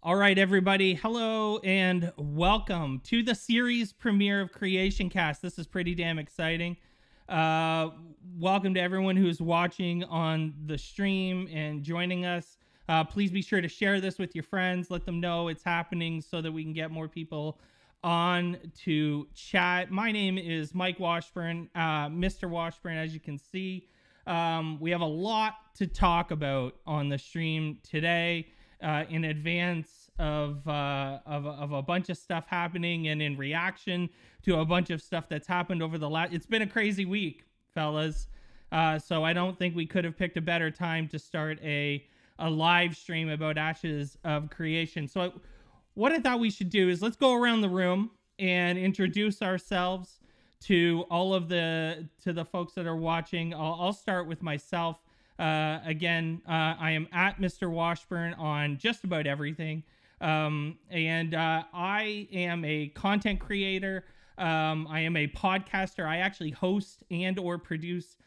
All right, everybody. Hello and welcome to the series premiere of Creation Cast. This is pretty damn exciting. Uh, Welcome to everyone who's watching on the stream and joining us. Please be sure to share this with your friends. Let them know it's happening so that we can get more people on to chat. My name is Mike Washburn, Mr. Washburn, as you can see. We have a lot to talk about on the stream today. In advance of a bunch of stuff happening and in reaction to a bunch of stuff that's happened over the last. It's been a crazy week, fellas. So I don't think we could have picked a better time to start a live stream about Ashes of Creation. So what I thought we should do is let's go around the room and introduce ourselves to all of the folks that are watching. I'll start with myself. Again, I am at Mr. Washburn on just about everything. And I am a content creator. I am a podcaster. I actually host and or produce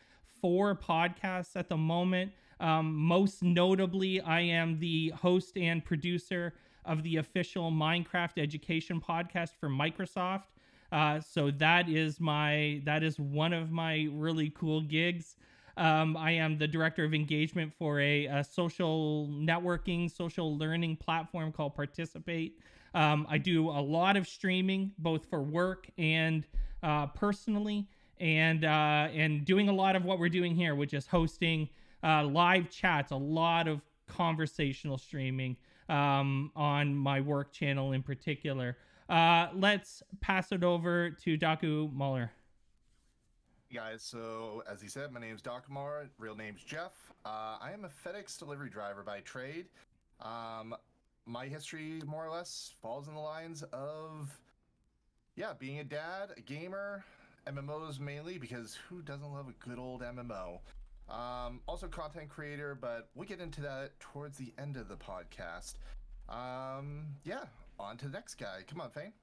4 podcasts at the moment. Most notably, I am the host and producer of the official Minecraft education podcast for Microsoft. So that is one of my really cool gigs. I am the director of engagement for a social networking, social learning platform called Participate. I do a lot of streaming, both for work and personally, and doing a lot of what we're doing here, which is hosting live chats, a lot of conversational streaming on my work channel in particular. Let's pass it over to Daku Muller. Guys, so as he said, my name's Doc Mar, real name's Jeff. I am a FedEx delivery driver by trade. My history more or less falls in the lines of being a dad, a gamer, MMOs mainly, because who doesn't love a good old MMO? Also content creator, but we'll get into that towards the end of the podcast. On to the next guy. Come on, Fane.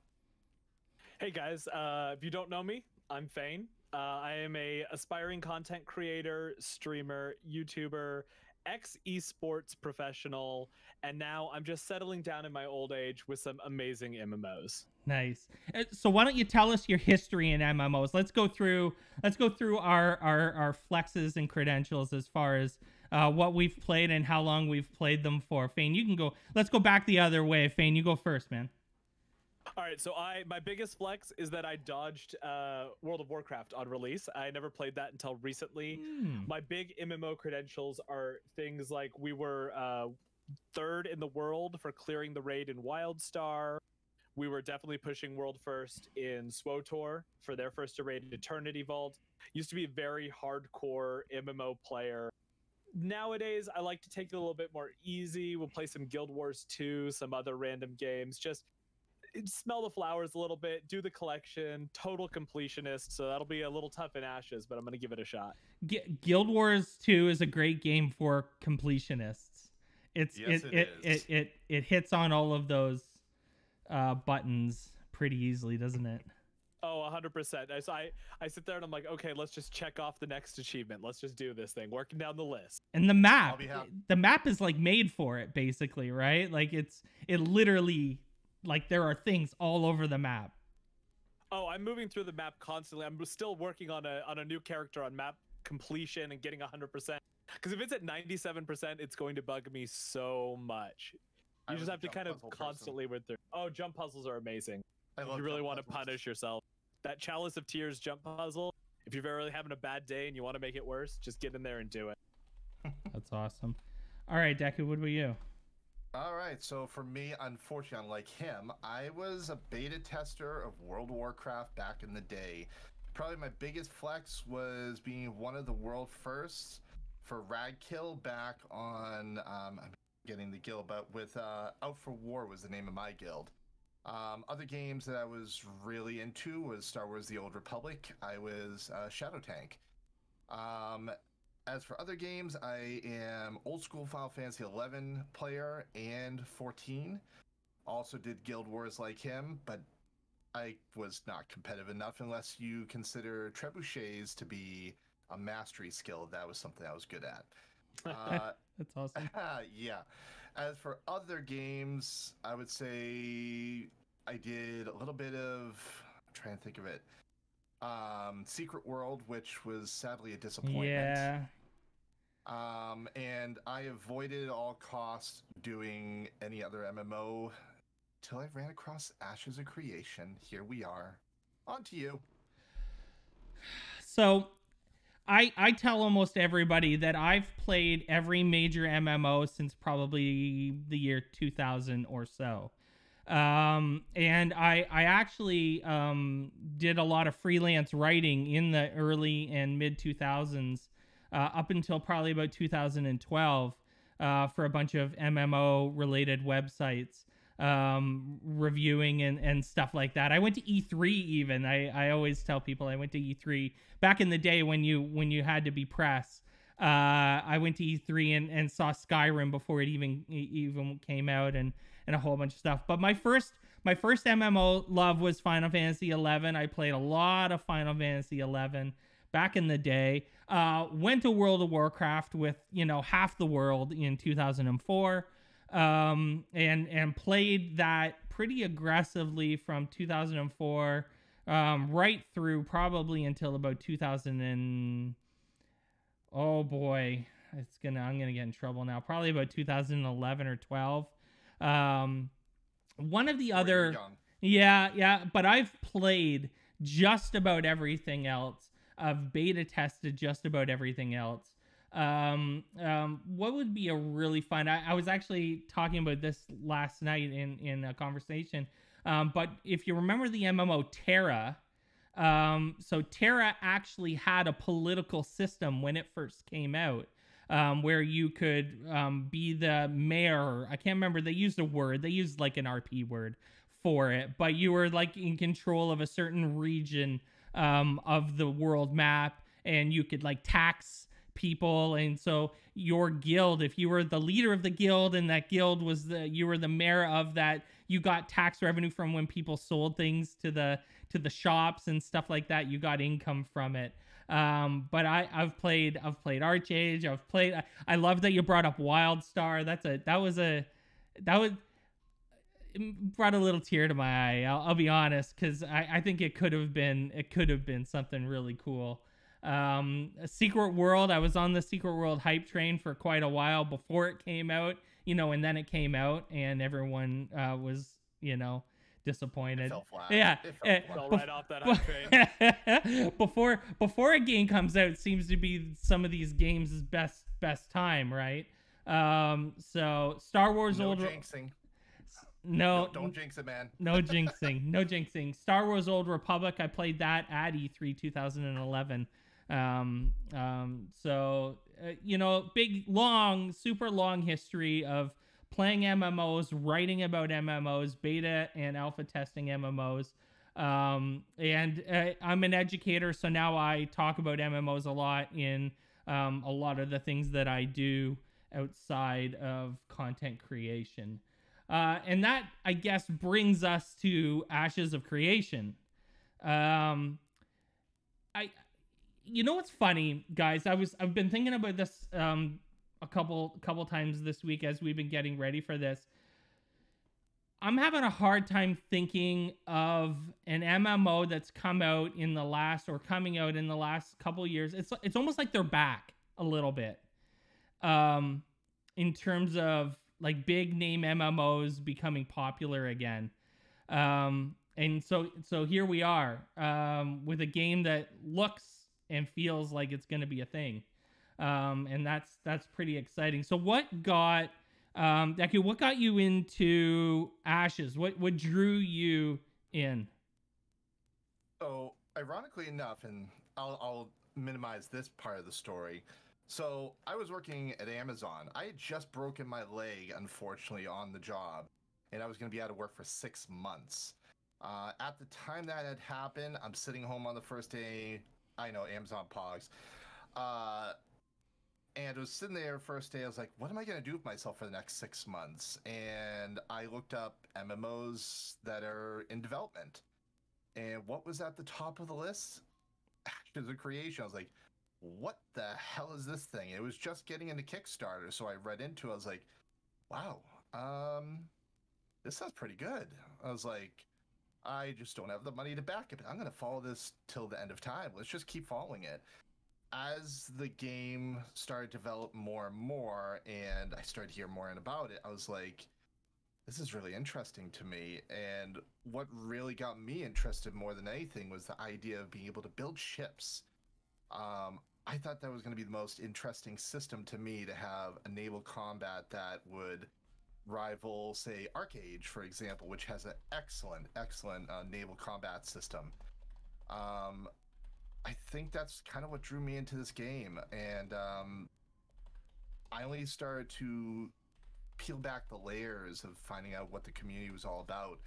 Hey guys, if you don't know me, I'm Fane. I am a aspiring content creator, streamer, YouTuber, ex-esports professional, and now I'm just settling down in my old age with some amazing MMOs. Nice. So why don't you tell us your history in MMOs? Let's go through our flexes and credentials as far as what we've played and how long we've played them for. Fane, you can go. Let's go back the other way. Fane, you go first, man. All right, so my biggest flex is that I dodged World of Warcraft on release. I never played that until recently. My big MMO credentials are things like we were 3rd in the world for clearing the raid in Wildstar. We were definitely pushing world first in SWTOR for their first raid in Eternity Vault. Used to be a very hardcore MMO player. Nowadays, I like to take it a little bit more easy. We'll play some Guild Wars 2, some other random games. Just smell the flowers a little bit, do the collection, total completionist, so that'll be a little tough in Ashes, but I'm going to give it a shot. Guild Wars 2 is a great game for completionists. It hits on all of those buttons pretty easily, doesn't it? Oh, 100%. So I sit there and I'm like, okay, let's just check off the next achievement. Let's just do this thing, working down the list. And the map is like made for it, basically, right? Like it literally, like there are things all over the map. Oh, I'm moving through the map constantly. I'm still working on a new character on map completion and getting 100%. Because if it's at 97%, it's going to bug me so much. You just have to kind of constantly went through. Oh, jump puzzles are amazing. If you really want to punish yourself. That Chalice of Tears jump puzzle, if you're really having a bad day and you want to make it worse, just get in there and do it. That's awesome. All right, Deku, what about you? All right, so for me, unfortunately, unlike him, I was a beta tester of World of Warcraft back in the day. Probably my biggest flex was being one of the world firsts for Ragkill back on, I'm getting the guild, but with Out for War was the name of my guild. Other games that I was really into was Star Wars The Old Republic. I was Shadow Tank. As for other games, I am old school Final Fantasy 11 player and 14. Also did Guild Wars like him, but I was not competitive enough unless you consider trebuchets to be a mastery skill. That was something I was good at. That's awesome. Yeah. as for other games, I would say I did a little bit of, I'm trying to think of it, Secret World, which was sadly a disappointment. Yeah. And I avoided at all costs doing any other MMO till I ran across Ashes of Creation. Here we are. On to you. So I tell almost everybody that I've played every major MMO since probably the year 2000 or so. And I actually did a lot of freelance writing in the early and mid 2000s up until probably about 2012 for a bunch of MMO related websites, reviewing and stuff like that. I went to E3 even. I always tell people I went to E3 back in the day when you had to be press. I went to E3 and saw Skyrim before it even came out, and a whole bunch of stuff. But my first MMO love was Final Fantasy XI. I played a lot of Final Fantasy XI back in the day. Went to World of Warcraft with half the world in 2004, and played that pretty aggressively from 2004 right through probably until about 2000 and oh boy, I'm gonna get in trouble now. Probably about 2011 or 12. One of the other, yeah, but I've played just about everything else. I've beta tested just about everything else. What would be a really fun? I was actually talking about this last night in a conversation. But if you remember the MMO Terra, so Terra actually had a political system when it first came out, where you could be the mayor. I can't remember. They used a word. They used like an RP word for it, but you were like in control of a certain region of the world map, and you could like tax people. And so your guild, if you were the leader of the guild and that guild was you were the mayor of that, you got tax revenue from when people sold things to the shops and stuff like that. You got income from it. But I've played Archage. I love that you brought up WildStar. It brought a little tear to my eye. I'll be honest, because I think it could have been something really cool. Secret World. I was on the Secret World hype train for quite a while before it came out, and then it came out and everyone was, disappointed. It fell flat. Yeah, it fell right off that hype train. before a game comes out seems to be some of these games' best time, right? So Star Wars Old jinxing. No, don't jinx it, man. No jinxing. Star Wars Old Republic. I played that at E3 2011. Big, long, super long history of playing MMOs, writing about MMOs, beta and alpha testing MMOs. And I'm an educator, so now I talk about MMOs a lot in a lot of the things that I do outside of content creation. And that, I guess, brings us to Ashes of Creation. What's funny, guys? I've been thinking about this a couple times this week as we've been getting ready for this. I'm having a hard time thinking of an MMO that's coming out in the last couple years. It's almost like they're back a little bit, in terms of like big name MMOs becoming popular again. And so here we are, with a game that looks and feels like it's going to be a thing. And that's pretty exciting. So what got you into Ashes? What drew you in? So ironically enough, and I'll minimize this part of the story. So I was working at Amazon. I had just broken my leg, unfortunately, on the job, and I was going to be out of work for 6 months. At the time that had happened, I'm sitting home on the first day. I know, Amazon Pogs. And I was sitting there first day. I was like, what am I going to do with myself for the next 6 months? And I looked up MMOs that are in development. And what was at the top of the list? Ashes of Creation. I was like, what the hell is this thing? It was just getting into Kickstarter, so I read into it. I was like, wow, this sounds pretty good. I was like, I just don't have the money to back it. I'm going to follow this till the end of time. Let's just keep following it. As the game started to develop more and more, and I started hearing more about it, I was like, this is really interesting to me. And what really got me interested more than anything was the idea of being able to build ships. I thought that was going to be the most interesting system to me, to have a naval combat that would rival, say, Arcade, for example, which has an excellent naval combat system. I think that's kind of what drew me into this game, and I only started to peel back the layers of finding out what the community was all about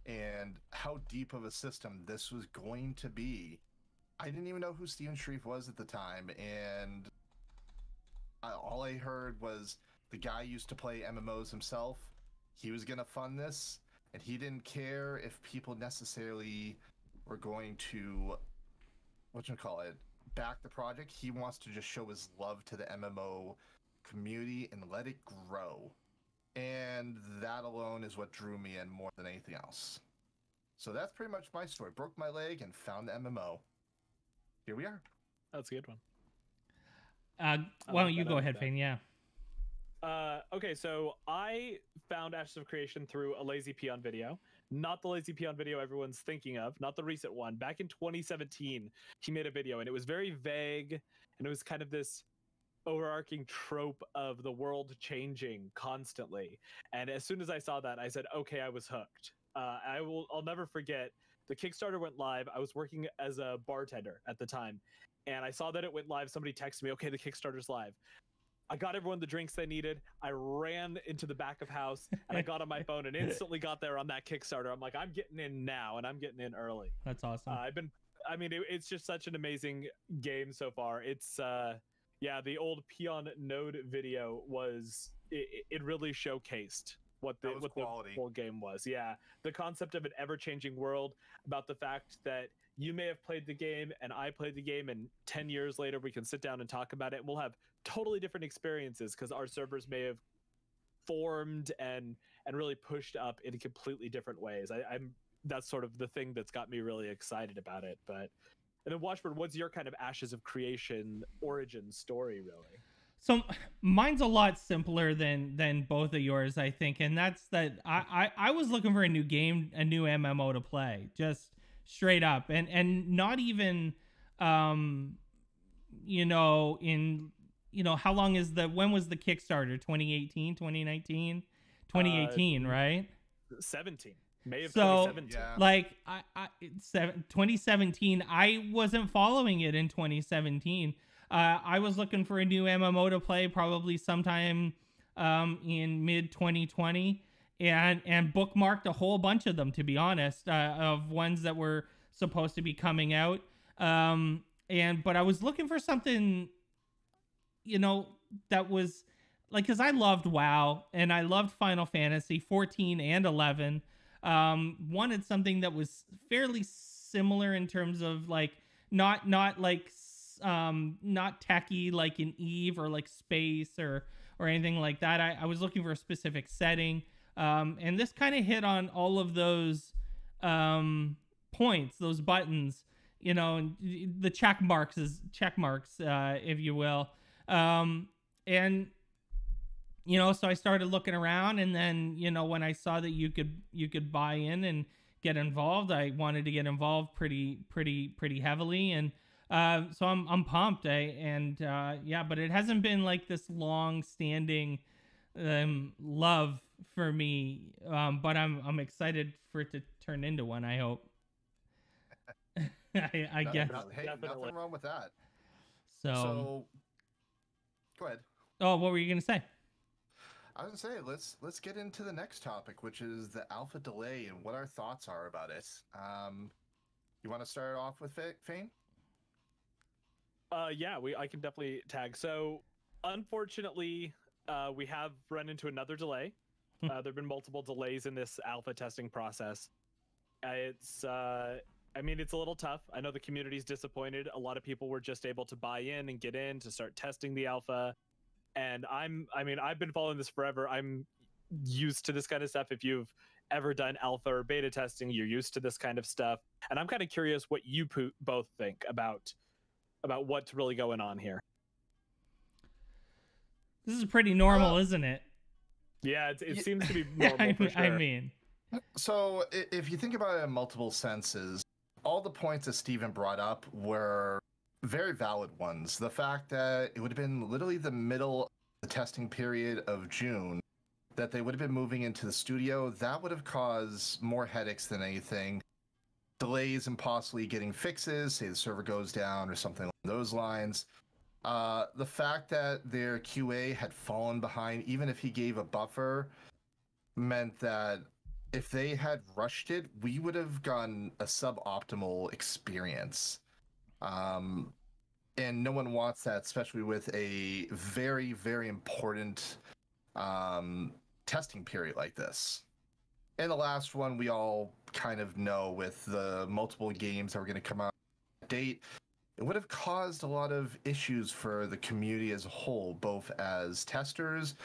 and how deep of a system this was going to be. I didn't even know who Steven Shreve was at the time, and all I heard was the guy used to play MMOs himself. He was going to fund this, and he didn't care if people necessarily were going to, back the project. He wants to just show his love to the MMO community and let it grow. And that alone is what drew me in more than anything else. So that's pretty much my story. Broke my leg and found the MMO. Here we are. That's a good one. Why don't you go ahead, Fane? Yeah. Okay, so I found Ashes of Creation through a Lazy Peon video. Not the Lazy Peon video everyone's thinking of, not the recent one. Back in 2017, he made a video, and it was very vague, and it was kind of this overarching trope of the world changing constantly. And as soon as I saw that, I said, okay, I was hooked. I'll never forget, the Kickstarter went live. I was working as a bartender at the time, and I saw that it went live. Somebody texted me, okay, the Kickstarter's live. I got everyone the drinks they needed. I ran into the back of house, and I got on my phone and instantly got there on that Kickstarter. I'm like, I'm getting in now, and I'm getting in early. That's awesome. It's just such an amazing game so far. It's the old Peon Node video was, it really showcased what the whole game was. Yeah, the concept of an ever-changing world, about the fact that you may have played the game and I played the game, and 10 years later we can sit down and talk about it. We'll have totally different experiences because our servers may have formed and really pushed up in completely different ways. That's sort of the thing that's got me really excited about it. And then Watchbird, what's your kind of Ashes of Creation origin story, really? So mine's a lot simpler than both of yours, I think, and that's that I was looking for a new game, a new MMO to play, just straight up, and not even how long is when was the Kickstarter? 2018, 2019, 2018, right? 17. May of 2017. Yeah. Like 2017, I wasn't following it in 2017. I was looking for a new MMO to play probably sometime in mid 2020, and bookmarked a whole bunch of them, to be honest, of ones that were supposed to be coming out. But I was looking for something, that was like, because I loved WoW and I loved Final Fantasy 14 and 11. Wanted something that was fairly similar in terms of like not techie like in Eve or like space or anything like that. I was looking for a specific setting, and this kind of hit on all of those points, those buttons, the check marks, if you will, and so I started looking around, and then when I saw that you could buy in and get involved, I wanted to get involved pretty heavily, and so I'm pumped. But it hasn't been like this long-standing love for me, but I'm excited for it to turn into one, I hope. I guess. Hey, nothing wrong with that. So go ahead. Oh, what were you gonna say? I was gonna say, let's get into the next topic, which is the alpha delay and what our thoughts are about it. You want to start off with Fane? I can definitely tag. So, unfortunately, we have run into another delay. There've been multiple delays in this alpha testing process. It's a little tough. I know the community's disappointed. A lot of people were just able to buy in and get in to start testing the alpha. And I've been following this forever. I'm used to this kind of stuff. If you've ever done alpha or beta testing, you're used to this kind of stuff. And I'm kind of curious what you both think about what's really going on here. This is pretty normal, isn't it? Yeah, it seems to be normal for sure. I mean, so if you think about it in multiple senses, all the points that Steven brought up were very valid ones. The fact that it would have been literally the middle of the testing period of June that they would have been moving into the studio, that would have caused more headaches than anything. Delays in possibly getting fixes, say the server goes down or something along those lines. The fact that their QA had fallen behind, even if he gave a buffer, meant that if they had rushed it, we would have gotten a suboptimal experience. And no one wants that, especially with a very, very important testing period like this. And the last one we all kind of know, with the multiple games that were going to come out on date, it would have caused a lot of issues for the community as a whole, both as testers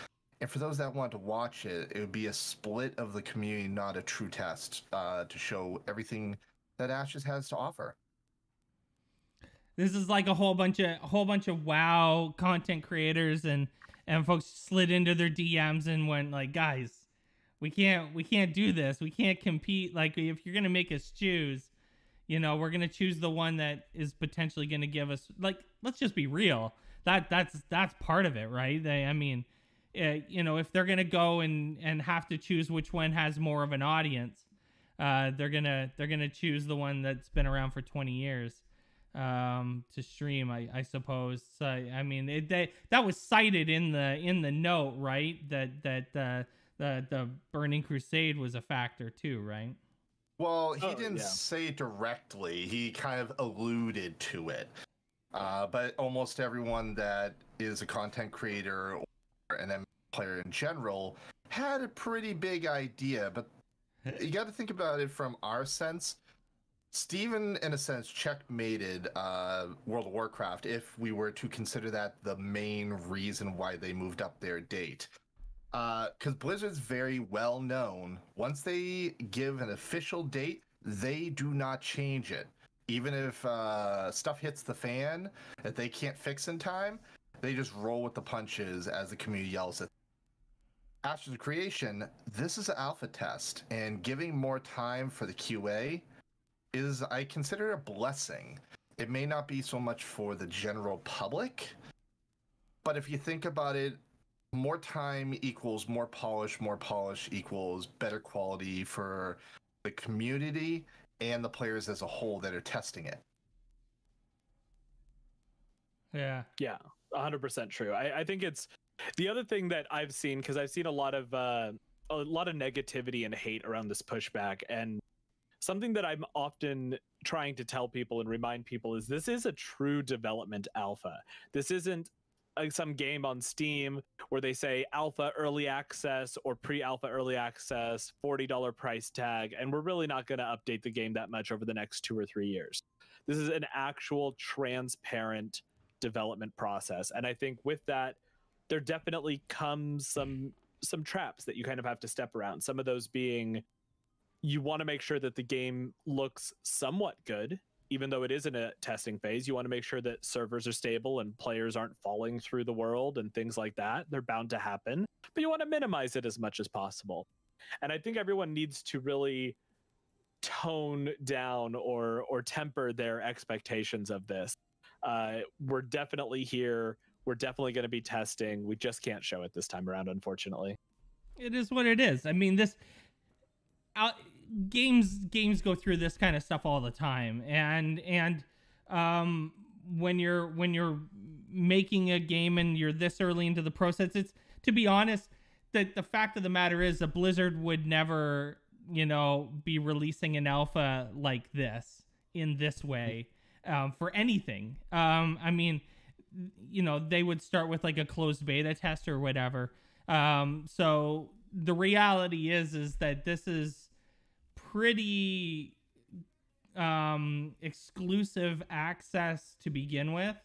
and for those that want to watch it. It would be a split of the community, not a true test, to show everything that Ashes has to offer. This is like a whole bunch of WoW content creators and folks slid into their DMs and went like, guys, we can't do this. We can't compete. Like, if you're gonna make us choose, you know, we're gonna choose the one that is potentially gonna give us, like, let's just be real. That's part of it, right? You know, if they're gonna go and have to choose which one has more of an audience, they're gonna choose the one that's been around for 20 years to stream, I suppose. I mean, that was cited in the note, right? That the Burning Crusade was a factor too, right? Well, he didn't say directly. He kind of alluded to it. But almost everyone that is a content creator or an MMO player in general had a pretty big idea. But you got to think about it from our sense. Steven, in a sense, checkmated World of Warcraft if we were to consider that the main reason why they moved up their date. Because Blizzard's very well known. Once they give an official date, they do not change it. Even if stuff hits the fan that they can't fix in time, they just roll with the punches as the community yells at them. After the creation, this is an alpha test, and giving more time for the QA is, I consider, a blessing. It may not be so much for the general public, but if you think about it, more time equals more polish equals better quality for the community and the players as a whole that are testing it. Yeah, 100% true. I think it's the other thing that I've seen, because I've seen a lot of negativity and hate around this pushback, and something that I'm often trying to tell people and remind people is this is a true development alpha. This isn't some game on Steam where they say alpha early access or pre-alpha early access, $40 price tag, and we're really not going to update the game that much over the next 2 or 3 years. This is an actual transparent development process. And I think with that, there definitely comes some traps that you kind of have to step around. Some of those being, you want to make sure that the game looks somewhat good. Even though it is in a testing phase, you want to make sure that servers are stable and players aren't falling through the world and things like that. They're bound to happen, but you want to minimize it as much as possible. And I think everyone needs to really tone down or temper their expectations of this. We're definitely here. We're definitely going to be testing. We just can't show it this time around, unfortunately. It is what it is. I mean, games go through this kind of stuff all the time, and when you're making a game and you're this early into the process, it's, to be honest, that the fact of the matter is that Blizzard would never, you know, be releasing an alpha like this in this way for anything. I mean, you know, they would start with like a closed beta test or whatever. So the reality is that this is pretty exclusive access to begin with,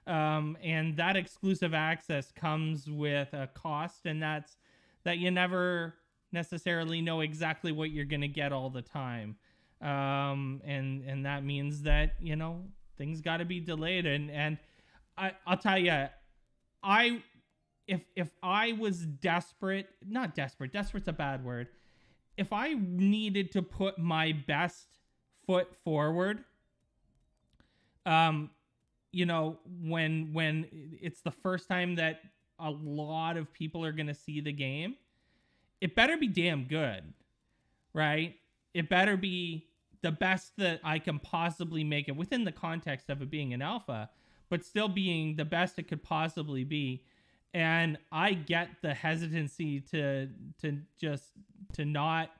and that exclusive access comes with a cost, and that you never necessarily know exactly what you're going to get all the time. And that means that, you know, things got to be delayed. And I'll tell you, if I was desperate, not desperate, desperate's a bad word. If I needed to put my best foot forward, you know, when it's the first time that a lot of people are going to see the game, it better be damn good, right? It better be the best that I can possibly make it within the context of it being an alpha, but still being the best it could possibly be. And I get the hesitancy to not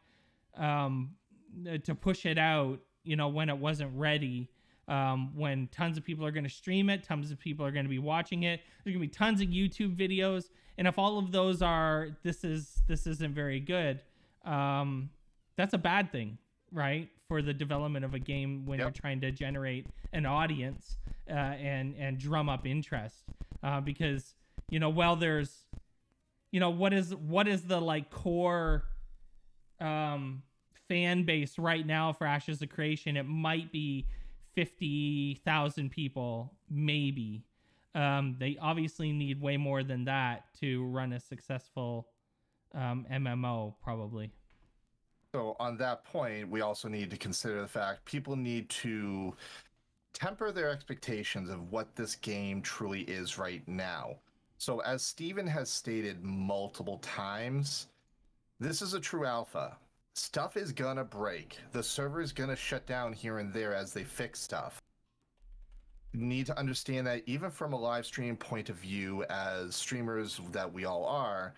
to push it out, you know, when it wasn't ready. When tons of people are going to stream it, tons of people are going to be watching it. There's going to be tons of YouTube videos, and if all of those are this isn't very good, that's a bad thing, right? For the development of a game when you're trying to generate an audience and drum up interest, because you know, well, there's, you know, what is the like core fan base right now for Ashes of Creation? It might be 50,000 people, maybe. They obviously need way more than that to run a successful MMO, probably. So on that point, we also need to consider the fact people need to temper their expectations of what this game truly is right now. So as Steven has stated multiple times, this is a true alpha. Stuff is gonna break. The server is gonna shut down here and there as they fix stuff. You need to understand that even from a live stream point of view, as streamers that we all are,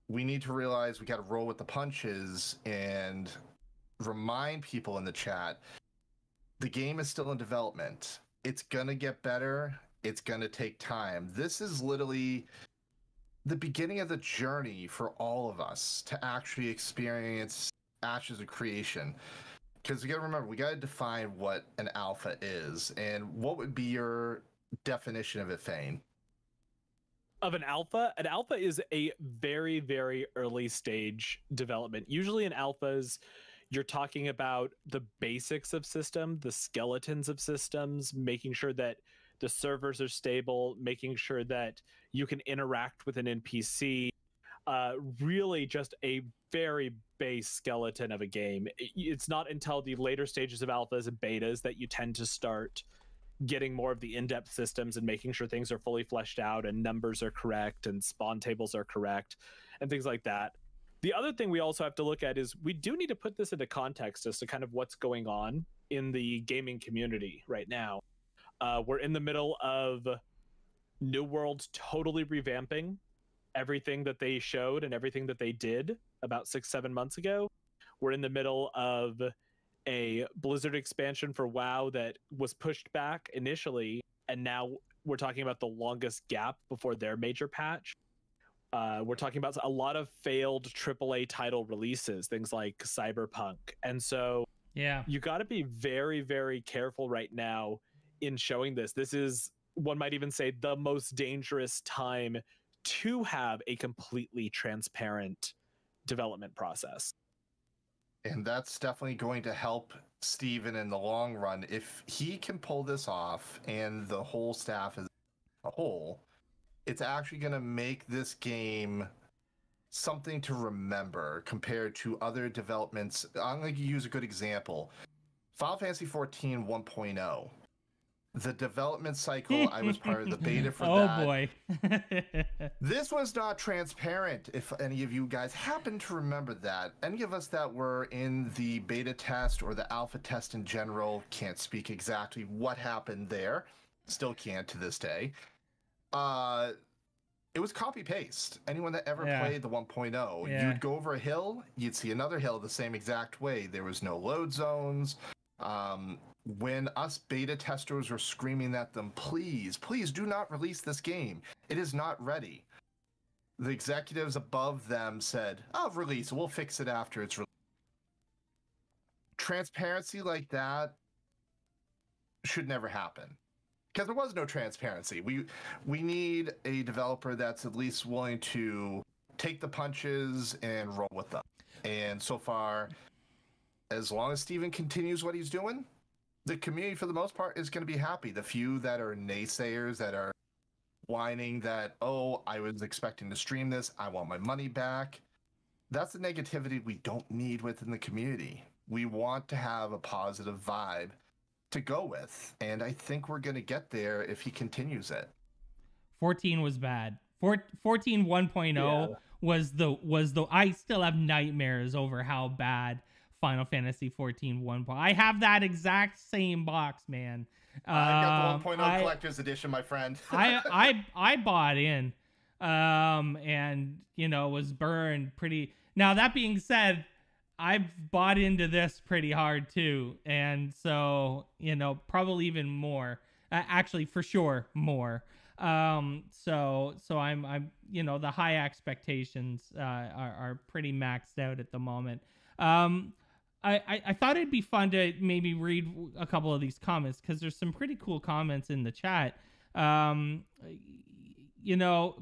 we need to realize we got to roll with the punches and remind people in the chat, the game is still in development. It's gonna get better. It's gonna take time. This is literally the beginning of the journey for all of us to actually experience Ashes of Creation. Because we got to remember, we got to define what an alpha is. And what would be your definition of it, Fane? Of an alpha? An alpha is a very, very early stage development. Usually in alphas, you're talking about the basics of system, the skeletons of systems, making sure that the servers are stable, making sure that you can interact with an NPC. Really just a very base skeleton of a game. It's not until the later stages of alphas and betas that you tend to start getting more of the in-depth systems and making sure things are fully fleshed out and numbers are correct and spawn tables are correct and things like that. The other thing we also have to look at is we do need to put this into context as to kind of what's going on in the gaming community right now. We're in the middle of New World totally revamping everything that they showed and everything that they did about 6-7 months ago. We're in the middle of a Blizzard expansion for WoW that was pushed back initially, and now we're talking about the longest gap before their major patch. We're talking about a lot of failed AAA title releases, things like Cyberpunk. And so you got to be very, very careful right now in showing this. This is, one might even say, the most dangerous time to have a completely transparent development process. And that's definitely going to help Steven in the long run. If he can pull this off and the whole staff as a whole, it's actually going to make this game something to remember compared to other developments. I'm going to use a good example. Final Fantasy XIV 1.0. The development cycle, I was part of the beta for that. Oh boy. This was not transparent, if any of you guys happen to remember that. Any of us that were in the beta test or the alpha test in general can't speak exactly what happened there. Still can't to this day. It was copy-paste. Anyone that ever played the 1.0, you'd go over a hill, you'd see another hill the same exact way. There was no load zones. When us beta testers were screaming at them, please do not release this game. It is not ready. The executives above them said, "Oh, release. We'll fix it after it's released." Transparency like that should never happen. Because there was no transparency. We need a developer that's at least willing to take the punches and roll with them. And so far, as long as Steven continues what he's doing, the community for the most part is going to be happy. The few that are naysayers that are whining that, oh, I was expecting to stream this, I want my money back. That's the negativity we don't need within the community. We want to have a positive vibe to go with, and I think we're going to get there if he continues it. 14 was bad. 14 1.0 was the I still have nightmares over how bad Final Fantasy 14 1.0. I have that exact same box, man. I got the 1.0 collector's edition, my friend. I bought in, and was burned pretty. Now that being said, I've bought into this pretty hard too, and so probably even more. Actually, for sure, more. So I'm the high expectations are pretty maxed out at the moment. I thought it'd be fun to maybe read a couple of these comments because there's some pretty cool comments in the chat.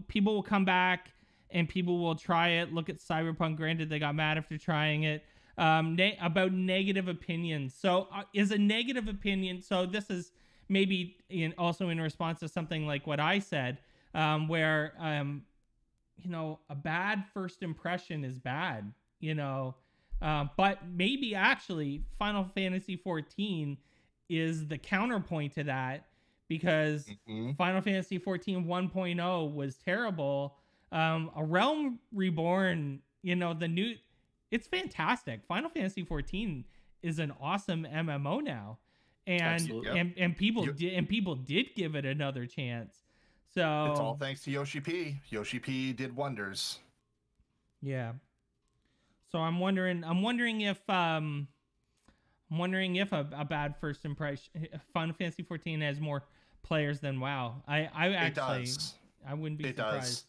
People will come back and people will try it. Look at Cyberpunk. Granted, they got mad after trying it. About negative opinions. So is a negative opinion. So this is maybe also in response to something like what I said, where a bad first impression is bad. But maybe actually Final Fantasy 14 is the counterpoint to that, because Final Fantasy 14 1.0 was terrible. A Realm Reborn, it's fantastic. Final Fantasy 14 is an awesome MMO now, and people did give it another chance. So it's all thanks to Yoshi P. Yoshi P did wonders. Yeah. So I'm wondering if a bad first impression, Final Fantasy 14 has more players than WoW. I wouldn't be surprised.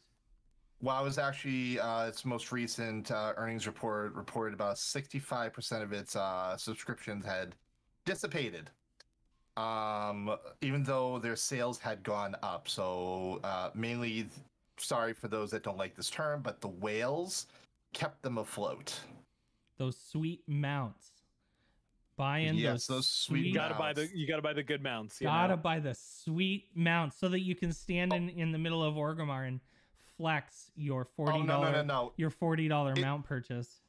WoW is actually its most recent earnings report reported about 65% of its subscriptions had dissipated, even though their sales had gone up. So mainly, sorry for those that don't like this term, but the whales kept them afloat. Those sweet mounts. Buying those sweet. You gotta buy the good mounts. Buy the sweet mounts so that you can stand in the middle of Orgrimmar and flex your $40 your $40 mount purchase.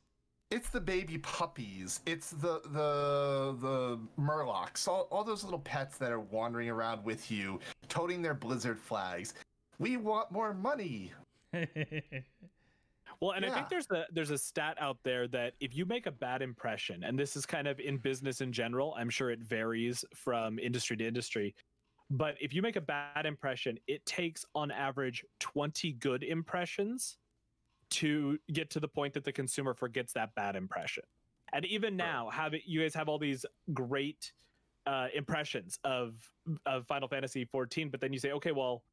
It's the baby puppies. It's the Murlocs. All those little pets that are wandering around with you, toting their Blizzard flags. We want more money. Well, and I think there's a stat out there that if you make a bad impression, and this is kind of in business in general, I'm sure it varies from industry to industry, but if you make a bad impression, it takes on average 20 good impressions to get to the point that the consumer forgets that bad impression. And even now, you guys have all these great impressions of Final Fantasy 14, but then you say, okay, well,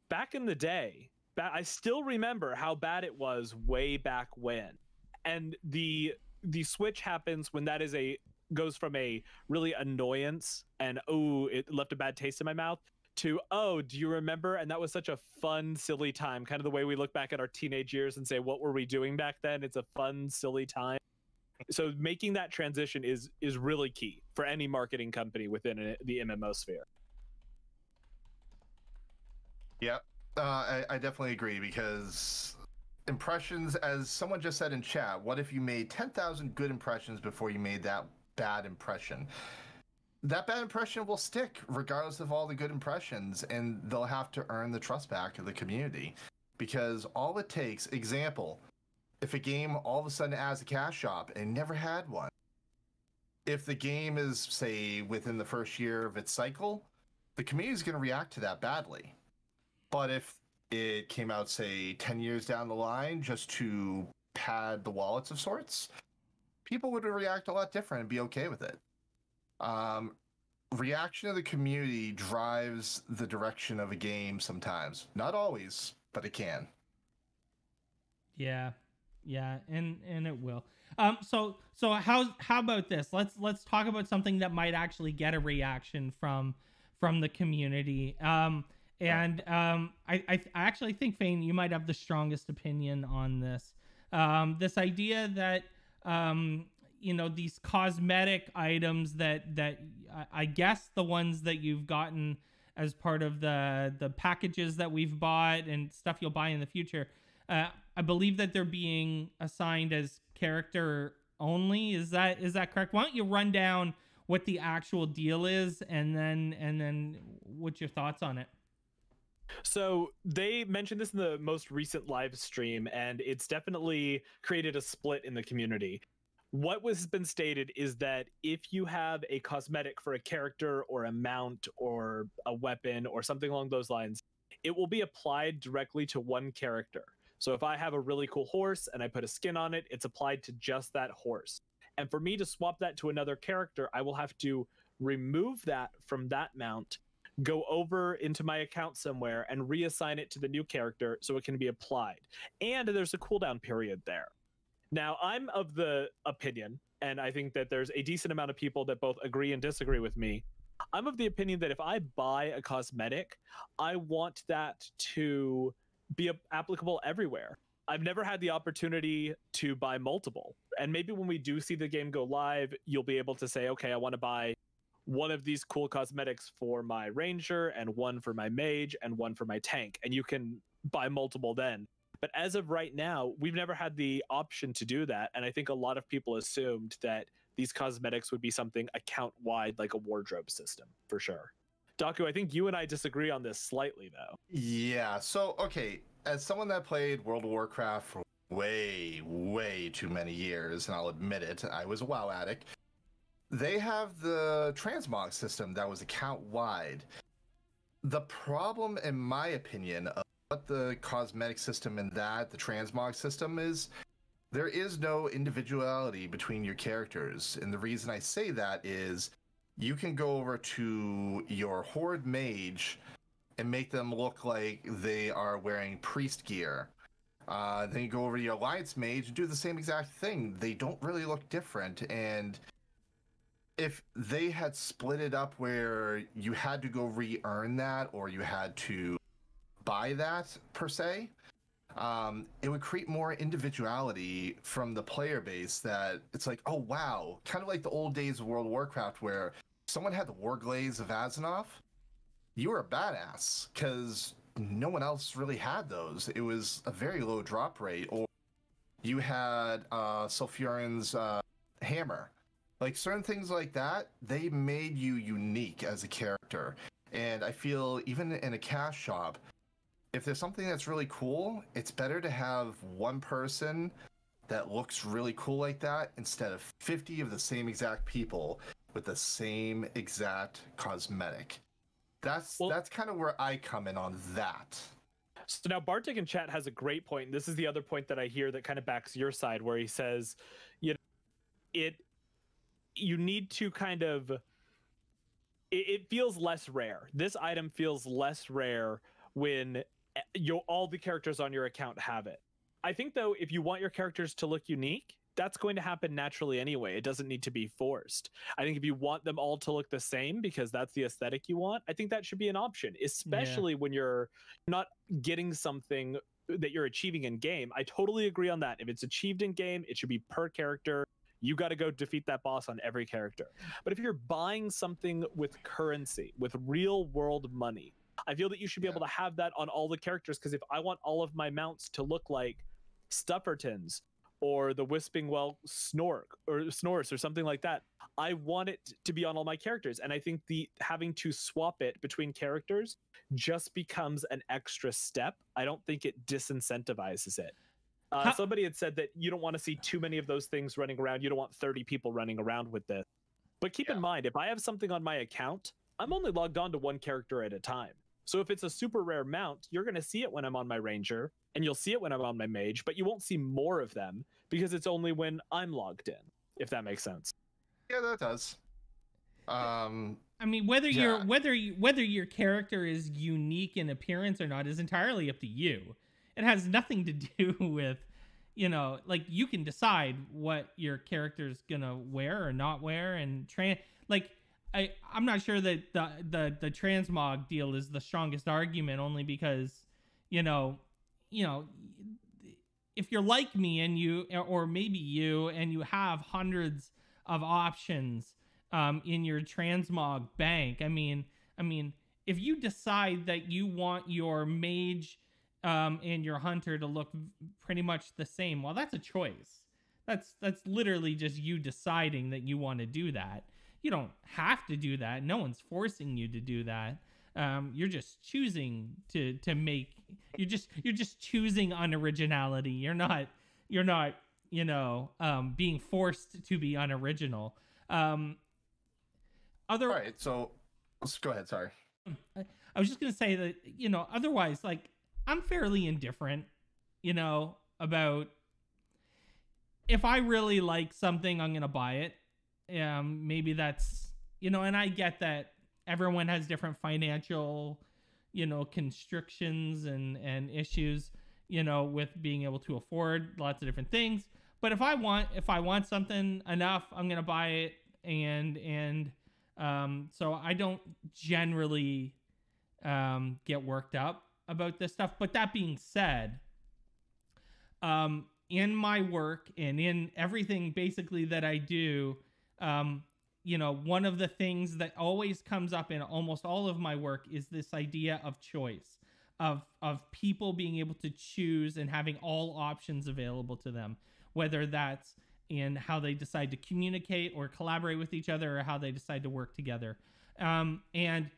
back in the day, I still remember how bad it was way back when. And the switch happens when that goes from a really annoyance and, oh, it left a bad taste in my mouth, to, oh, do you remember? And that was such a fun, silly time. Kind of the way we look back at our teenage years and say, what were we doing back then? It's a fun, silly time. So making that transition is really key for any marketing company within the MMO sphere. Yep. I definitely agree, because impressions, as someone just said in chat, what if you made 10,000 good impressions before you made that bad impression? That bad impression will stick regardless of all the good impressions, and they'll have to earn the trust back of the community, because all it takes, example, if a game all of a sudden adds a cash shop and never had one, if the game is, say, within the first year of its cycle, the community is going to react to that badly. But if it came out, say, 10 years down the line just to pad the wallets of sorts, people would react a lot different and be okay with it. Reaction of the community drives the direction of a game sometimes. Not always, but it can. Yeah, and it will. So how about this? Let's talk about something that might actually get a reaction from the community. And I actually think, Fane, you might have the strongest opinion on this. This idea that these cosmetic items that I guess the ones that you've gotten as part of the packages that we've bought and stuff you'll buy in the future, I believe that they're being assigned as character only. Is that correct? Why don't you run down what the actual deal is, and then what's your thoughts on it? So they mentioned this in the most recent live stream, and it's definitely created a split in the community. What has been stated is that if you have a cosmetic for a character or a mount or a weapon or something along those lines, it will be applied directly to one character. So if I have a really cool horse and I put a skin on it, it's applied to just that horse. And for me to swap that to another character, I will have to remove that from that mount, go over into my account somewhere and reassign it to the new character so it can be applied. And there's a cooldown period there. Now, I'm of the opinion, and I think that there's a decent amount of people that both agree and disagree with me. I'm of the opinion that if I buy a cosmetic, I want that to be applicable everywhere. I've never had the opportunity to buy multiple. And maybe when we do see the game go live, you'll be able to say, okay, I want to buy one of these cool cosmetics for my ranger and one for my mage and one for my tank. And you can buy multiple then. But as of right now, we've never had the option to do that. And I think a lot of people assumed that these cosmetics would be something account-wide, like a wardrobe system, for sure. Daku, I think you and I disagree on this slightly, though. Yeah, so, okay, as someone that played World of Warcraft for way too many years, and I'll admit it, I was a WoW addict, they have the transmog system that was account-wide. The problem, in my opinion, of what the cosmetic system and the transmog system is, there is no individuality between your characters. And the reason I say that is you can go over to your Horde mage and make them look like they are wearing priest gear. Then you go over to your Alliance mage and do the same exact thing. They don't really look different. And if they had split it up where you had to go re-earn that or you had to buy that per se, it would create more individuality from the player base that it's like, oh wow, kind of like the old days of World of Warcraft where someone had the Warglaze of Azeroth, you were a badass because no one else really had those. It was a very low drop rate. Or you had Sulfurin's hammer. Like certain things like that, they made you unique as a character. And I feel even in a cash shop, if there's something that's really cool, it's better to have one person that looks really cool like that instead of 50 of the same exact people with the same exact cosmetic. That's kind of where I come in on that. So now Bartik in chat has a great point. This is the other point that I hear that kind of backs your side, where he says, you need to kind of, it feels less rare. This item feels less rare when all the characters on your account have it. I think though, if you want your characters to look unique, that's going to happen naturally anyway. It doesn't need to be forced. I think if you want them all to look the same because that's the aesthetic you want, I think that should be an option, especially when you're not getting something that you're achieving in game. I totally agree on that. If it's achieved in game, it should be per character. You got to go defeat that boss on every character. But if you're buying something with currency, with real world money, I feel that you should be able to have that on all the characters, because if I want all of my mounts to look like Stuffertons or the Wisping Well Snorse or something like that, I want it to be on all my characters. And I think the having to swap it between characters just becomes an extra step. I don't think it disincentivizes it. Somebody had said that you don't want to see too many of those things running around. You don't want 30 people running around with this. But keep in mind, if I have something on my account, I'm only logged on to one character at a time. So if it's a super rare mount, you're going to see it when I'm on my ranger, and you'll see it when I'm on my mage, but you won't see more of them because it's only when I'm logged in, if that makes sense. Yeah, that does. I mean, whether your character is unique in appearance or not is entirely up to you. It has nothing to do with, like, you can decide what your character's gonna wear or not wear, and I'm not sure that the transmog deal is the strongest argument, only because, you know, if you're like me and you, or maybe you, and you have hundreds of options in your transmog bank. I mean, if you decide that you want your mage and your hunter to look pretty much the same, well, that's a choice. That's literally just you deciding that you want to do that. You don't have to do that. No one's forcing you to do that. You're just choosing to make. You're just choosing unoriginality. You're not being forced to be unoriginal. All right, so let's go ahead. Sorry. I was just gonna say that, otherwise, like, I'm fairly indifferent, about, if I really like something, I'm gonna buy it. Maybe that's, and I get that everyone has different financial, constrictions and issues, with being able to afford lots of different things. But if I want something enough, I'm gonna buy it, and so I don't generally get worked up about this stuff. But that being said, in my work and in everything basically that I do, one of the things that always comes up in almost all of my work is this idea of choice, of people being able to choose and having all options available to them, whether that's in how they decide to communicate or collaborate with each other, or how they decide to work together. And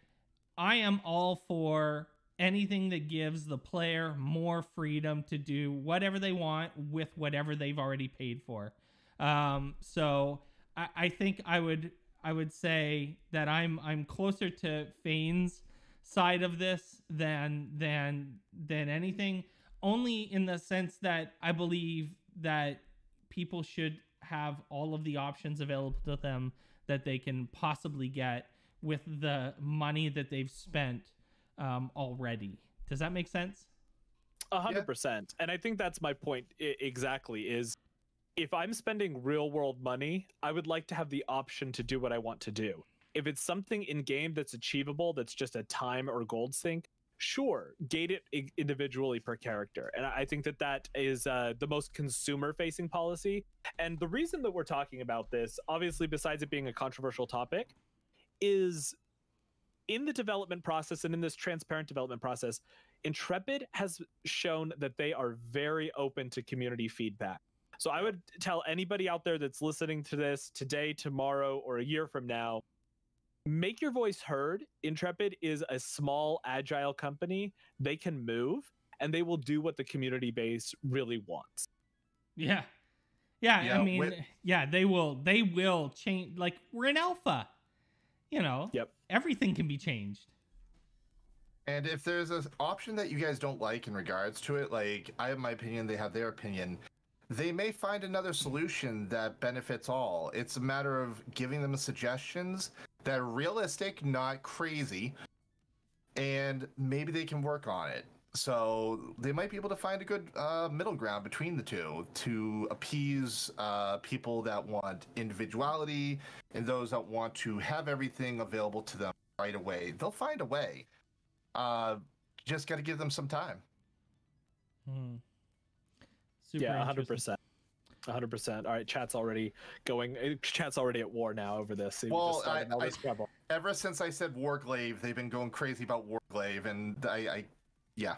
I am all for anything that gives the player more freedom to do whatever they want with whatever they've already paid for. So I think I would say that I'm closer to Fane's side of this than anything, only in the sense that I believe that people should have all of the options available to them that they can possibly get with the money that they've spent already. Does that make sense? 100%. And I think that's my point exactly, is if I'm spending real world money, I would like to have the option to do what I want to do. If it's something in game that's achievable, that's just a time or gold sink, sure, gate it individually per character. And I think that is the most consumer facing policy. And the reason that we're talking about this, obviously, besides it being a controversial topic, is in the development process, and in this transparent development process, Intrepid has shown that they are very open to community feedback. So I would tell anybody out there that's listening to this today, tomorrow, or a year from now, make your voice heard. Intrepid is a small, agile company. They can move, and they will do what the community base really wants. Yeah. I mean, they will change. Like, we're in alpha, Yep. Everything can be changed. And if there's an option that you guys don't like in regards to it, like, I have my opinion, they have their opinion, they may find another solution that benefits all. It's a matter of giving them suggestions that are realistic, not crazy, and maybe they can work on it. So they might be able to find a good middle ground between the two to appease people that want individuality and those that want to have everything available to them right away. They'll find a way. Just got to give them some time. Super 100%. 100%. All right, chat's already at war now over this. Well, ever since I said Warglaive, they've been going crazy about Warglaive, and yeah.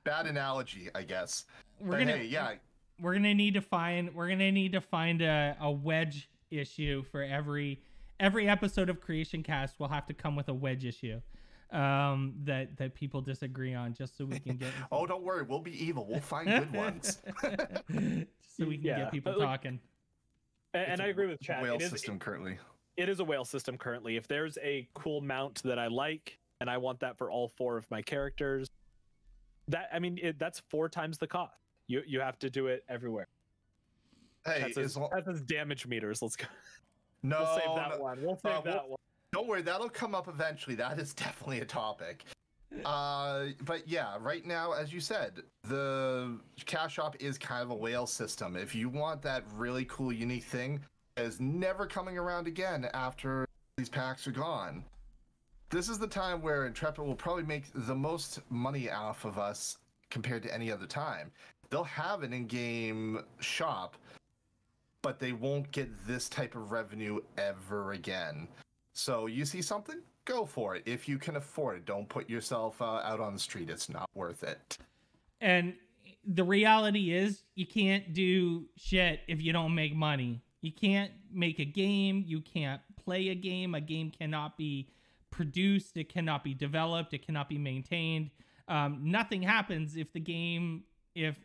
Bad analogy, I guess. We're gonna need to find a wedge issue for every episode of Creation Cast. Will have to come with a wedge issue that people disagree on, just so we can get oh, don't worry, we'll be evil, we'll find good ones. Just so we can get people talking. And I agree with Chad. Whale system currently. It is a whale system currently. If there's a cool mount that I like and I want that for all 4 of my characters, that's 4 times the cost. You have to do it everywhere. Hey, that's his damage meters. Let's go. No, we'll save that one. We'll save that one. Don't worry, that'll come up eventually. That is definitely a topic. But yeah, right now, as you said, the cash shop is kind of a whale system. If you want that really cool, unique thing that is never coming around again after these packs are gone. This is the time where Intrepid will probably make the most money off of us compared to any other time. They'll have an in-game shop, but they won't get this type of revenue ever again. So you see something? Go for it. If you can afford it, don't put yourself out on the street. It's not worth it. And the reality is you can't do shit if you don't make money. You can't make a game. You can't play a game. A game cannot be produced. It cannot be developed. It cannot be maintained. Nothing happens if the game, if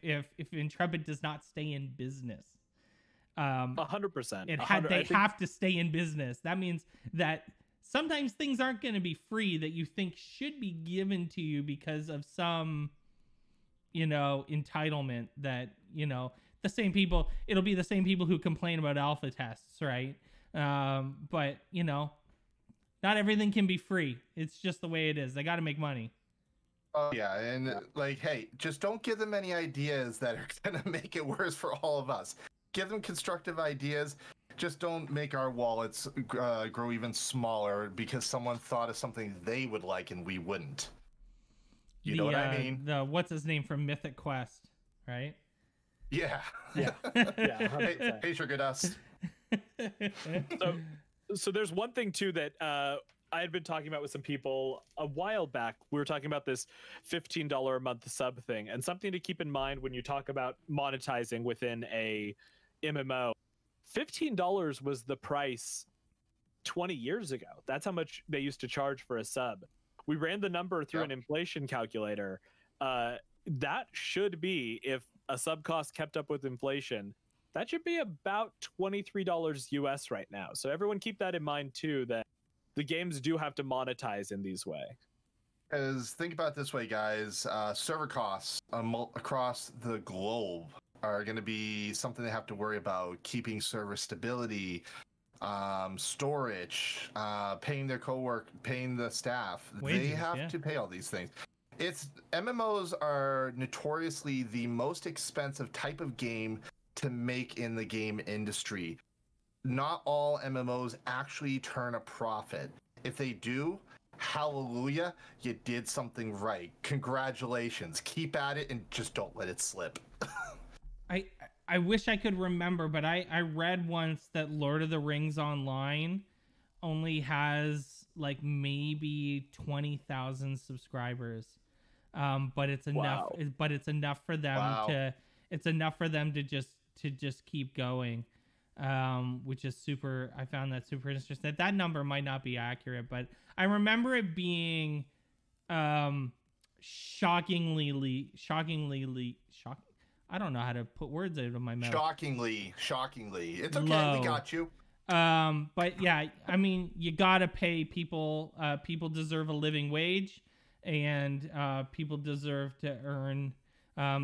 Intrepid does not stay in business. 100%. They have to stay in business. That means that sometimes things aren't going to be free that you think should be given to you because of some, entitlement that, the same people, it'll be the same people who complain about alpha tests, right? But, not everything can be free. It's just the way it is. They got to make money. Oh, yeah. And hey, just don't give them any ideas that are going to make it worse for all of us. Give them constructive ideas. Just don't make our wallets grow even smaller because someone thought of something they would like and we wouldn't. You know what I mean? The what's his name from Mythic Quest, right? Yeah. Yeah. Yeah. Hey, Sugar Dust. So there's one thing too that I had been talking about with some people a while back. We were talking about this $15 a month sub thing, and something to keep in mind when you talk about monetizing within a MMO. $15 was the price 20 years ago. That's how much they used to charge for a sub. We ran the number through an inflation calculator. That should be, if a sub cost kept up with inflation, that should be about $23 US right now. So everyone keep that in mind too, that the games do have to monetize in these way. Because think about it this way, guys. Server costs across the globe are going to be something they have to worry about. Keeping server stability, storage, paying their paying the staff. Wages, they have to pay all these things. MMOs are notoriously the most expensive type of game to make in the game industry. Not all MMOs actually turn a profit. If they do, hallelujah, you did something right. Congratulations. Keep at it and just don't let it slip. I wish I could remember, but I read once that Lord of the Rings Online only has like maybe 20,000 subscribers. But it's enough. Wow. But it's enough for them to. It's enough for them to just keep going, which is super. I found that super interesting. That number might not be accurate, but I remember it being shockingly. I don't know how to put words out of my mouth. Shockingly. It's okay. Low. We got you. But yeah, I mean, you gotta pay people. People deserve a living wage, and people deserve to earn.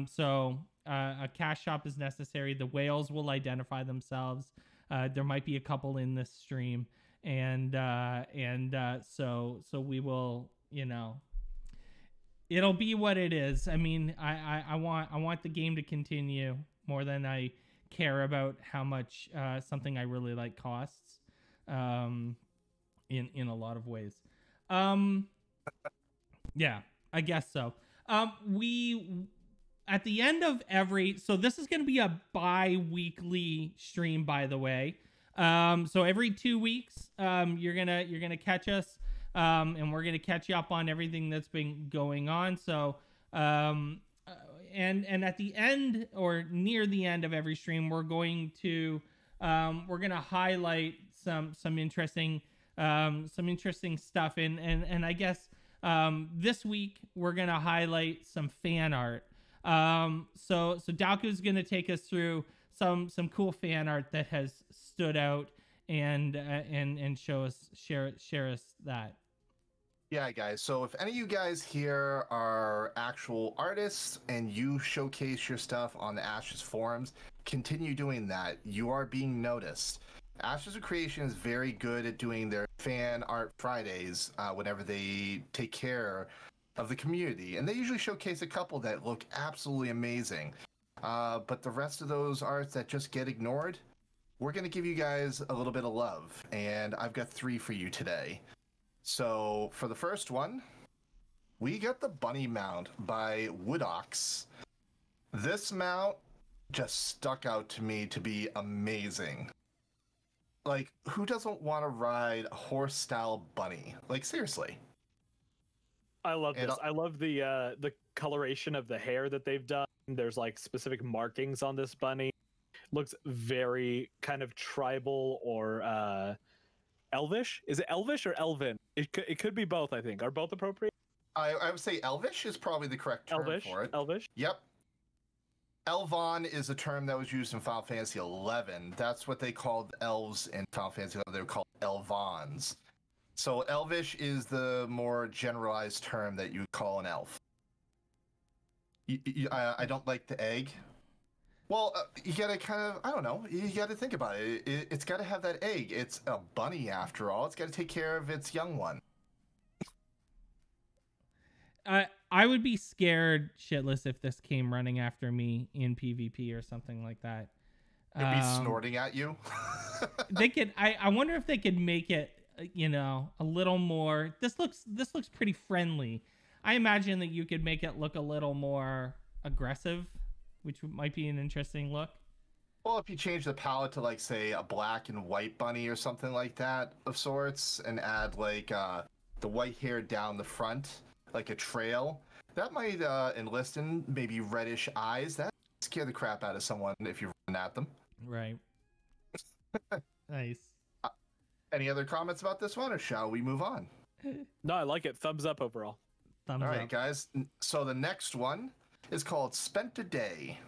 So a cash shop is necessary. The whales will identify themselves. There might be a couple in this stream, and so we will, it'll be what it is. I mean, I want the game to continue more than I care about how much something I really like costs, in a lot of ways. Yeah, I guess so. We at the end of so this is going to be a bi-weekly stream, by the way. So every 2 weeks, you're gonna catch us, and we're gonna catch you up on everything that's been going on. So, and at the end or near the end of every stream, we're gonna highlight some interesting stuff, and I guess this week we're gonna highlight some fan art. So Daku's gonna take us through some cool fan art that has stood out and share us that. Yeah, guys. So if any of you guys here are actual artists and you showcase your stuff on the Ashes forums, continue doing that. You are being noticed. Ashes of Creation is very good at doing their fan art Fridays whenever they take care of the community, and they usually showcase a couple that look absolutely amazing. But the rest of those arts that just get ignored, we're going to give you guys a little bit of love, and I've got 3 for you today. So for the first one, we got the Bunny Mount by Woodox. This mount just stuck out to me to be amazing. Like, who doesn't want to ride a horse-style bunny? Like, seriously. I love this. I love the coloration of the hair that they've done. There's like specific markings on this bunny. Looks very kind of tribal or elvish. Is it elvish or elven? It could be both, I think. Are both appropriate? I would say elvish is probably the correct term for it. Elvish? Yep. Elvon is a term that was used in Final Fantasy XI. That's what they called elves in Final Fantasy XI. They were called Elvons. So elvish is the more generalized term that you would call an elf. I don't like the egg. Well, you gotta kind of, I don't know, you gotta think about it. It's gotta have that egg. It's a bunny after all. It's gotta take care of its young one. I would be scared shitless if this came running after me in PvP or something like that. It'd be snorting at you. They could. I wonder if they could make it, a little more. This looks pretty friendly. I imagine that you could make it look a little more aggressive, which might be an interesting look. Well, if you change the palette to, like, say, a black and white bunny or something like that of sorts, and add like the white hair down the front, like a trail, that might enlist in maybe reddish eyes. That scare the crap out of someone if you're running at them. Right. Nice. Any other comments about this one, or shall we move on? No, I like it. Thumbs up overall. Thumbs All right, up. guys. So the next one is called Spent a Day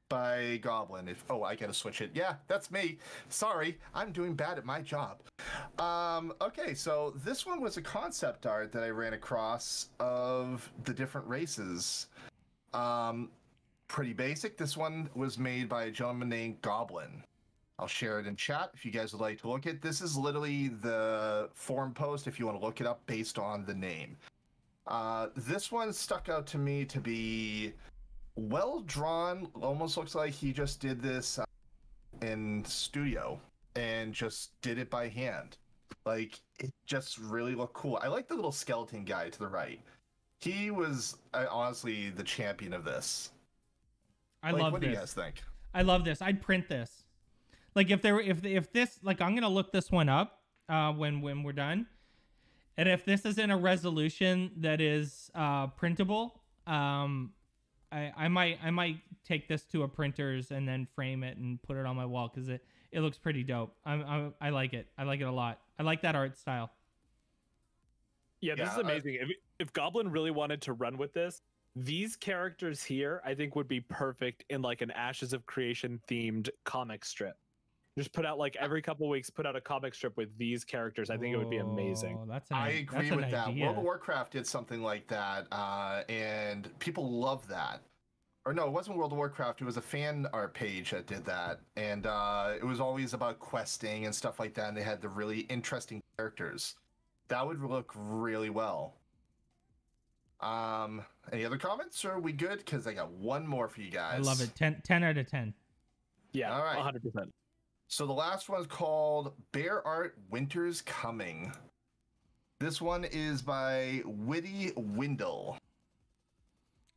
by Goblin. I gotta switch it. Yeah, that's me. Sorry, I'm doing bad at my job. Okay, so this one was a concept art that I ran across of the different races. Pretty basic. This one was made by a gentleman named Goblin. I'll share it in chat if you guys would like to look at it. This is literally the forum post if you want to look it up based on the name. This one stuck out to me to be well drawn. Almost looks like he just did this in studio and just did it by hand. Like, it just really looked cool. I like the little skeleton guy to the right. He was honestly the champion of this. I love this. What do you guys think? I love this. I'd print this. Like, if this, like, I'm gonna look this one up when we're done, and if this is in a resolution that is printable, I might take this to a printer's and then frame it and put it on my wall because it looks pretty dope. I like it. I like it a lot. I like that art style. Yeah, this is amazing. If Goblin really wanted to run with this, these characters here, I think, would be perfect in like an Ashes of Creation themed comic strip. Just put out, like, every couple weeks, put out a comic strip with these characters. I think it would be amazing. I agree with that. World of Warcraft did something like that, and people love that. Or no, it wasn't World of Warcraft. It was a fan art page that did that, and it was always about questing and stuff like that, and they had the really interesting characters. That would look really well. Any other comments, or are we good? Because I got one more for you guys. I love it. 10 out of 10. Yeah, all right. 100%. So the last one's called Bear Art Winter's Coming. This one is by Witty Windle.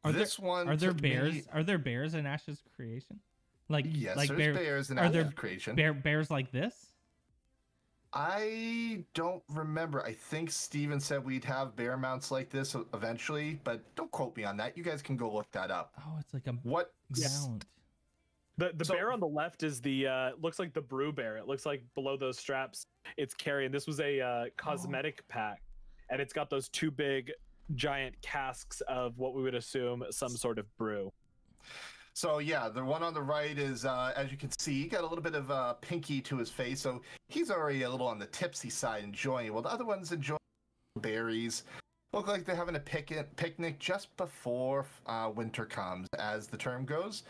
Are there bears? Are there bears in Ash's creation? Yes, like there's bears in Ash's creation. Bears like this? I don't remember. I think Steven said we'd have bear mounts like this eventually, but don't quote me on that. You guys can go look that up. Oh, it's like a what mount. The bear on the left is the looks like the brew bear. It looks like below those straps it's carrying. This was a cosmetic pack, and it's got those 2 big giant casks of what we would assume some sort of brew. So yeah, the one on the right is, as you can see, he got a little bit of pinky to his face, so he's already a little on the tipsy side enjoying it, while the other one's enjoying berries. Look like they're having a picnic just before winter comes, as the term goes.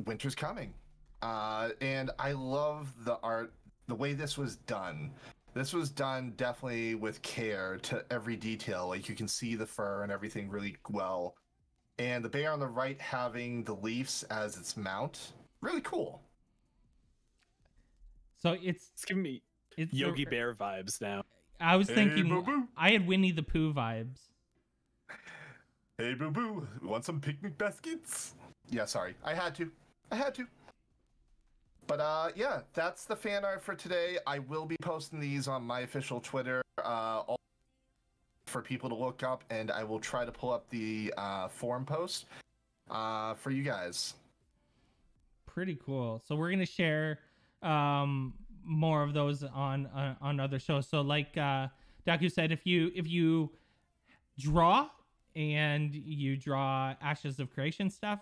Winter's coming. And I love the art, the way this was done. This was done definitely with care to every detail. Like, you can see the fur and everything really well. And the bear on the right having the leaves as its mount. Really cool. So it's giving me Yogi Bear vibes now. I was thinking boo-boo. I had Winnie the Pooh vibes. Hey, boo boo, want some picnic baskets? Yeah, sorry, I had to. But yeah, that's the fan art for today. I will be posting these on my official Twitter, all for people to look up, and I will try to pull up the forum post for you guys. Pretty cool. So we're gonna share more of those on other shows. So like Daku said, if you draw and you draw Ashes of Creation stuff,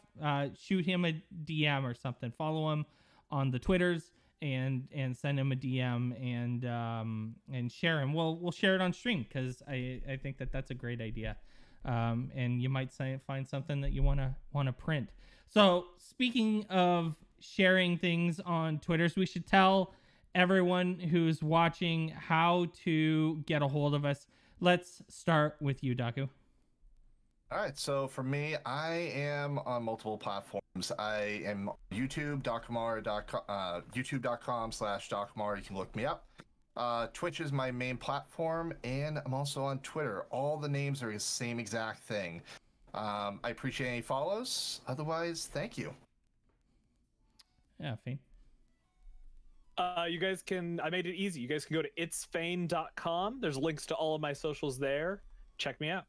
shoot him a DM or something. Follow him on the Twitters and send him a DM and share him. We'll share it on stream because I think that's a great idea. And you might find something that you want to print. So speaking of sharing things on Twitters, we should tell everyone who's watching how to get a hold of us. Let's start with you, Daku. All right, so for me, I am on multiple platforms. I am youtube.com/DocMar. You can look me up. Twitch is my main platform, and I'm also on Twitter. All the names are the same exact thing. I appreciate any follows. Otherwise, thank you. Yeah, Fane. You guys can, I made it easy. You guys can go to itsfane.com. There's links to all of my socials there. Check me out.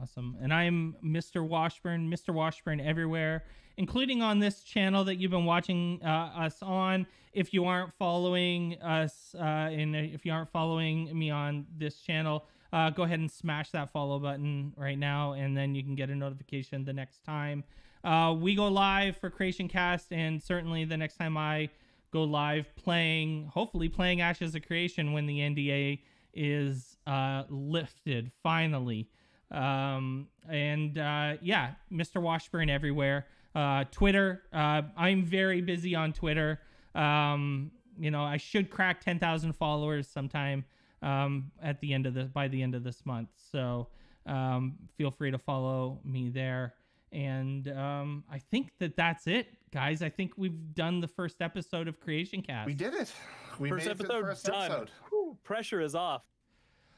Awesome. And I'm Mr. Washburn everywhere, including on this channel that you've been watching us on. If you aren't following us and if you aren't following me on this channel, go ahead and smash that follow button right now, and then you can get a notification the next time we go live for Creation Cast, and certainly the next time I go live hopefully playing Ashes of Creation when the NDA is lifted finally. Yeah, Mr. Washburn everywhere. Twitter, I'm very busy on Twitter. I should crack 10,000 followers sometime by the end of this month. So feel free to follow me there. And I think that's it, guys. I think we've done the first episode of Creation Cast. We did it. We made it to the first episode. Whew, pressure is off.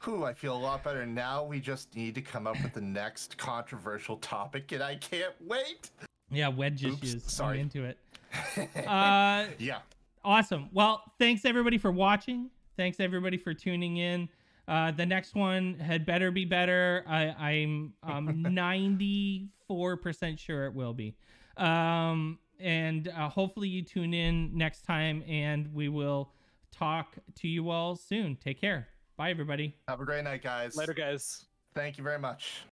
Whew, I feel a lot better. Now we just need to come up with the next controversial topic, and I can't wait. Yeah, wedge issues. Sorry. I'm into it. Yeah. Awesome. Well, thanks everybody for watching. Thanks everybody for tuning in. The next one had better be better. I'm 94% sure it will be. And hopefully you tune in next time, and we will talk to you all soon. Take care. Bye, everybody. Have a great night, guys. Later, guys. Thank you very much.